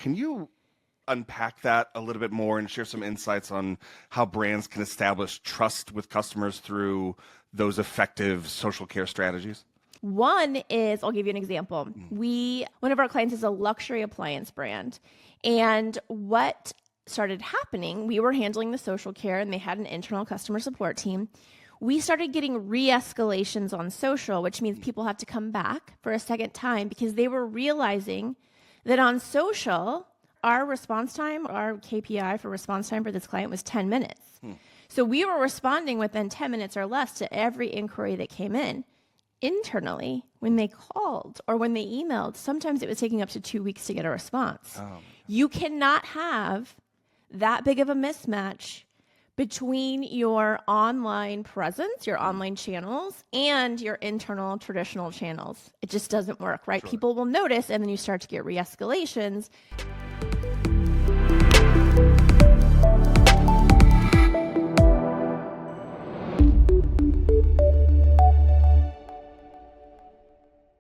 Can you unpack that a little bit more and share some insights on how brands can establish trust with customers through those effective social care strategies? One is, I'll give you an example. One of our clients is a luxury appliance brand. And what started happening, we were handling the social care and they had an internal customer support team. We started getting re-escalations on social, which means people have to come back for a second time because they were realizing that on social, our response time, our KPI for response time for this client was 10 minutes. So we were responding within 10 minutes or less to every inquiry that came in. Internally, when they called or when they emailed, sometimes it was taking up to 2 weeks to get a response. You cannot have that big of a mismatch between your online presence, your online channels, and your internal traditional channels. It just doesn't work, right? Sure. People will notice, and then you start to get re-escalations.